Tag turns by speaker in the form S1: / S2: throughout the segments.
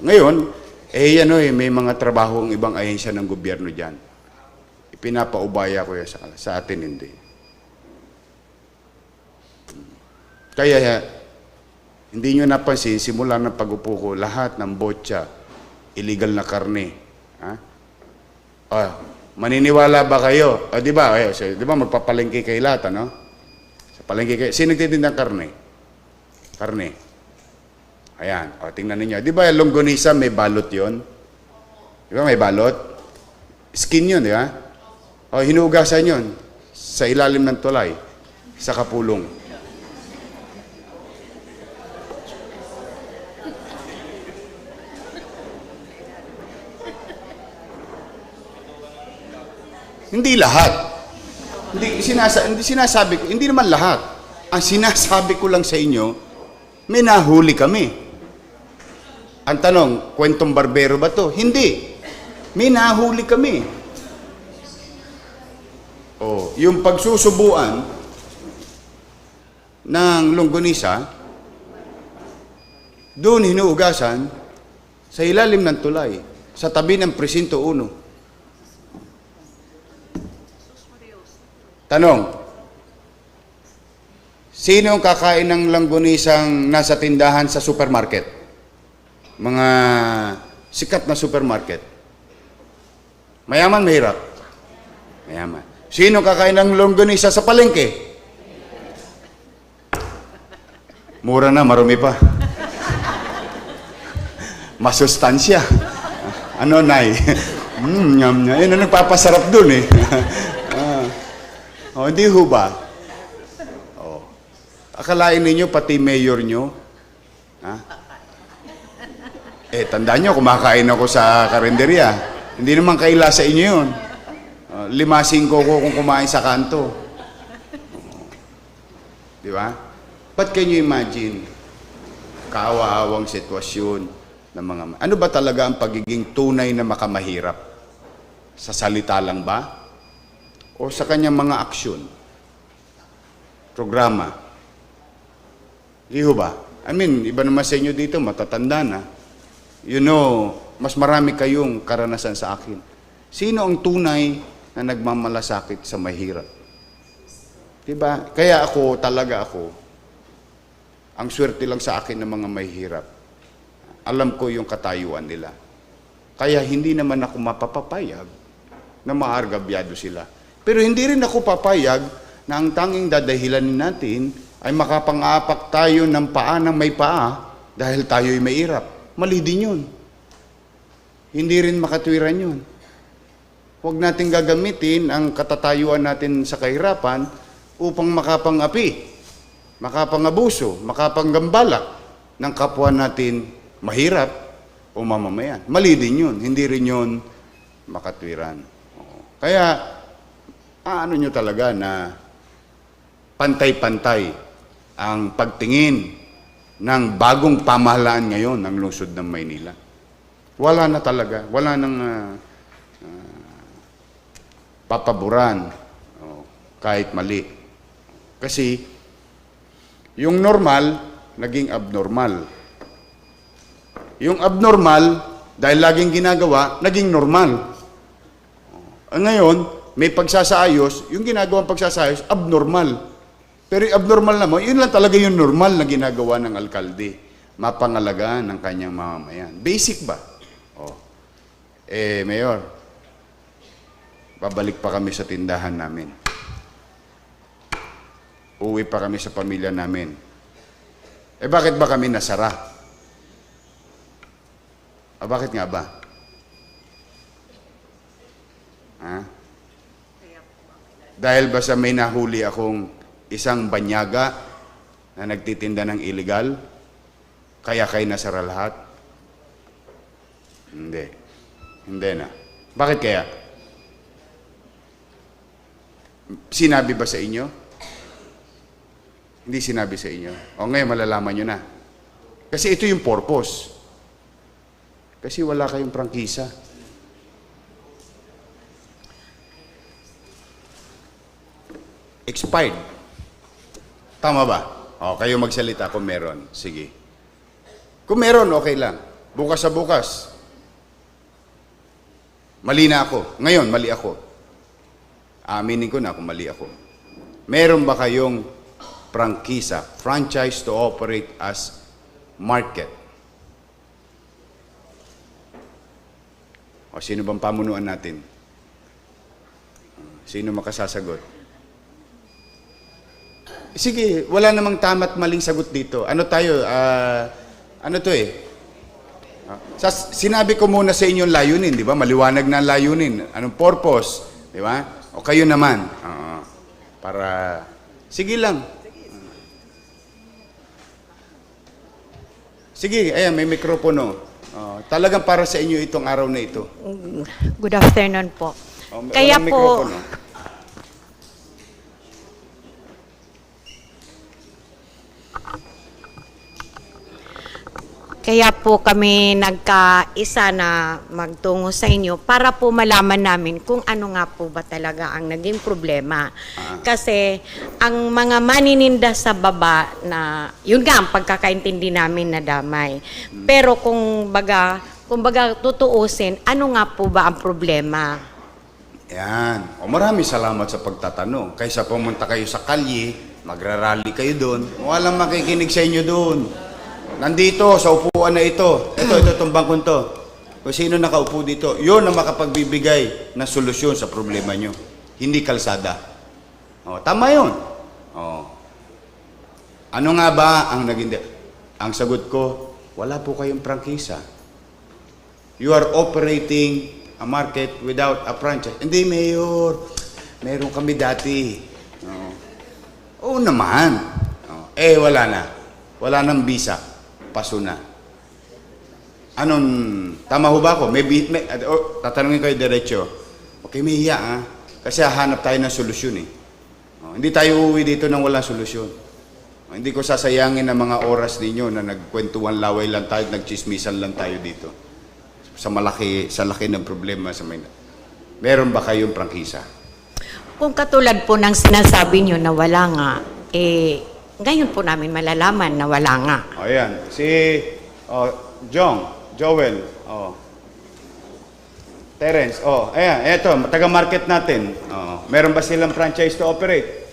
S1: Ngayon, may mga trabaho ang ibang ahensya ng gobyerno dyan. Ipinapaubaya ko yan sa atin, hindi. Kaya, hindi nyo napansin, simula ng pag-upo ko, lahat ng botya, illegal na karne. Ha? Maniniwala ba kayo? Di ba? Di ba magpapalengke kay lahat, ano? Sa palengke kayo. Sino nagtitinda ng karne? Karne. Ayan. Tingnan ninyo. Di ba yung longganisa may balot yon? Di ba may balot? Skin yun, di ba? Hinugasan yun sa ilalim ng tulay, sa kapulong. Hindi lahat. Hindi sinasabi ko, hindi naman lahat. Ang sinasabi ko lang sa inyo, may nahuli kami. Ang tanong, kwentong barbero ba to? Hindi. May nahuli kami. Yung pagsusubuan ng longganisa, doon hinuugasan sa ilalim ng tulay, sa tabi ng Presinto 1. Tanong, sino ang kakain ng longganisang nasa tindahan sa supermarket? Mga sikat na supermarket. Mayaman, mahirap? Mayaman. Sino kakain ng longganisa sa palengke? Mura na, marumi pa. Masustansya. Ano, Nay? Nyam na. Yun ang nagpapasarap dun eh. Hindi ho ba? Akalain ninyo, pati mayor nyo? Ha? Tandaan nyo, kumakain ako sa karinderya. Hindi naman kaila sa inyo yun. 5-5 ko kung kumain sa kanto. Di ba? But can you imagine? Kaawa-awang sitwasyon ng mga... Ano ba talaga ang pagiging tunay na makamahirap? Sa salita lang ba? O sa kanyang mga aksyon? Programa? Iho ba? Iba naman sa inyo dito, matatanda na. You know, mas marami kayong karanasan sa akin. Sino ang tunay na nagmamalasakit sa mahirap? Diba? Kaya ako, ang swerte lang sa akin ng mga mahirap. Alam ko yung katayuan nila. Kaya hindi naman ako mapapapayag na maargabyado sila. Pero hindi rin ako papayag na ang tanging dadahilanin natin ay makapang-apak tayo ng paa ng may paa dahil tayo'y mahirap. Mali din yun. Hindi rin makatwiran yun. Huwag natin gagamitin ang katatayuan natin sa kahirapan upang makapang-api, makapang-abuso, makapang-gambalak ng kapwa natin mahirap o mamamayan. Mali din yun. Hindi rin yun makatwiran. Kaya, ano nyo talaga na pantay-pantay ang pagtingin ng bagong pamahalaan ngayon ng lungsod ng Maynila. Wala na talaga. Wala nang papaboran kahit mali. Kasi yung normal, naging abnormal. Yung abnormal, dahil laging ginagawa, naging normal. Ngayon, may pagsasaayos, yung ginagawang pagsasayos, abnormal. Pero yung abnormal naman, yun lang talaga yung normal na ginagawa ng alkalde. Mapangalagaan ng kanyang mamamayan. Basic ba? Mayor, babalik pa kami sa tindahan namin. Uwi pa kami sa pamilya namin. Bakit ba kami nasara? Bakit nga ba? Ha? Dahil ba sa may nahuli akong isang banyaga na nagtitinda ng illegal, kaya kayo nasara lahat? Hindi. Hindi na. Bakit kaya? Sinabi ba sa inyo? Hindi sinabi sa inyo. Ngayon malalaman nyo na. Kasi ito yung purpose. Kasi wala kayong prangkisa. Expired. Tama ba? Kayo magsalita kung meron. Sige. Kung meron, okay lang. Bukas sa bukas, mali na ako. Ngayon, mali ako. Aminin ko na kung mali ako. Meron ba kayong prangkisa, franchise to operate as market? O sino bang pamunuan natin? Sino makasasagot? Sige, wala namang tama't maling sagot dito. Ano tayo? Ano to eh? Sinabi ko muna sa inyo yung layunin, di ba? Maliwanag na ang layunin. Anong purpose? Di ba? O kayo naman. Para, sige lang. Sige, ayan, may mikropono. Talagang para sa inyo itong araw na ito.
S2: Good afternoon po. Kaya
S1: Walang
S2: po,
S1: mikropono.
S2: kaya po kami nagkaisa na magtungo sa inyo para po malaman namin kung ano nga po ba talaga ang naging problema. Kasi ang mga manininda sa baba na, yun nga ang pagkakaintindi namin na damay. Pero kung baga tutuusin, ano nga po ba ang problema?
S1: Yan. O maraming salamat sa pagtatanong. Kaysa pumunta kayo sa kalye, magrarally kayo doon, walang makikinig sa inyo doon. Nandito, sa upuan na ito. Ito, itong bangkong to. Kung sino nakaupo dito, yun ang makapagbibigay ng solusyon sa problema nyo. Hindi kalsada. O, tama yun. O. Ano nga ba ang naging... Ang sagot ko, wala po kayong prangkisa. You are operating a market without a franchise. Hindi, Mayor. Meron kami dati. Oo naman. Wala na. Wala nang bisa. Paso na. Anong, tama ho ba ako? Tatanungin kayo diretso. Okay, may hiya ha. Kasi hahanap tayo ng solusyon eh. Hindi tayo uuwi dito nang walang solusyon. Hindi ko sasayangin ang mga oras ninyo na nagkwentuhan laway lang tayo, nagchismisan lang tayo dito. Sa laki ng problema sa Maynila. Meron ba kayong prangkisa?
S2: Kung katulad po ng sinasabi nyo na wala nga, ngayon po namin malalaman na wala nga.
S1: Ayan. Si Joel. Terence. Ayan. Eto, taga-market natin. Meron ba silang franchise to operate?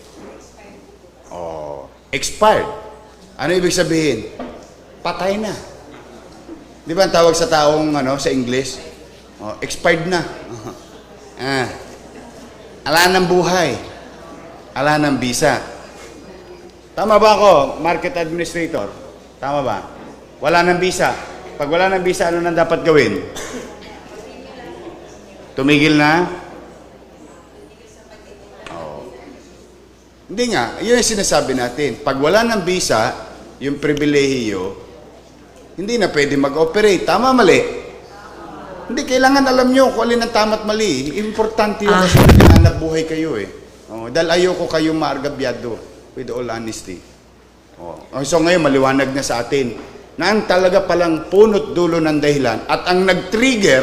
S1: Expired. Ano ibig sabihin? Patay na. Di ba ang tawag sa taong sa English? Expired na. Ala ng buhay. Ala ng bisa. Tama ba ako, market administrator? Tama ba? Wala ng visa. Pag wala ng visa, ano nang dapat gawin? Tumigil na? Hindi nga. Yun yung sinasabi natin. Pag wala ng visa, yung pribilehiyo, hindi na pwede mag-operate. Tama, mali? Hindi, kailangan alam nyo kung alin ang tama at mali. Importante yun kasi hanap buhay kayo eh. Dahil ayoko kayong maargabyado. With all honesty. So ngayon, maliwanag na sa atin na ang talaga palang punot dulo ng dahilan at ang nag-trigger,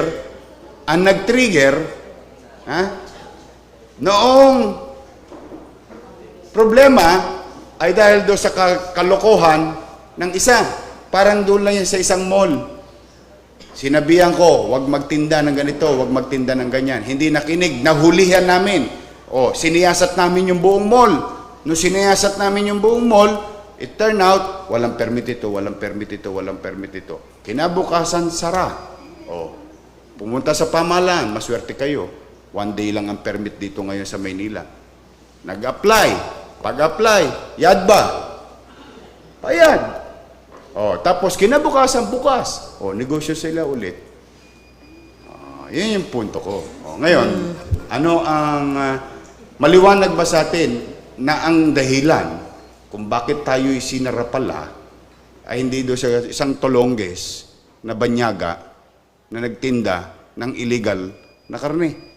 S1: noong problema ay dahil doon sa kalokohan ng isa. Parang doon lang yan sa isang mall. Sinabihan ko, wag magtinda ng ganito, wag magtinda ng ganyan. Hindi nakinig, nahulihan namin. Siniyasat namin yung buong mall. Nung sinayasat namin yung buong mall, it turned out, walang permit ito, walang permit ito, walang permit ito. Kinabukasan, sara. Pumunta sa pamahalaan, maswerte kayo. 1 day lang ang permit dito ngayon sa Maynila. Nag-apply. Pag-apply, yadba. Payad. Tapos kinabukasan, bukas. Negosyo sila ulit. Yun yung punto ko. Ngayon, ano ang maliwanag ba sa atin na ang dahilan kung bakit tayo'y sinara pala ay hindi doon sa isang tolongges na banyaga na nagtinda ng illegal na karne.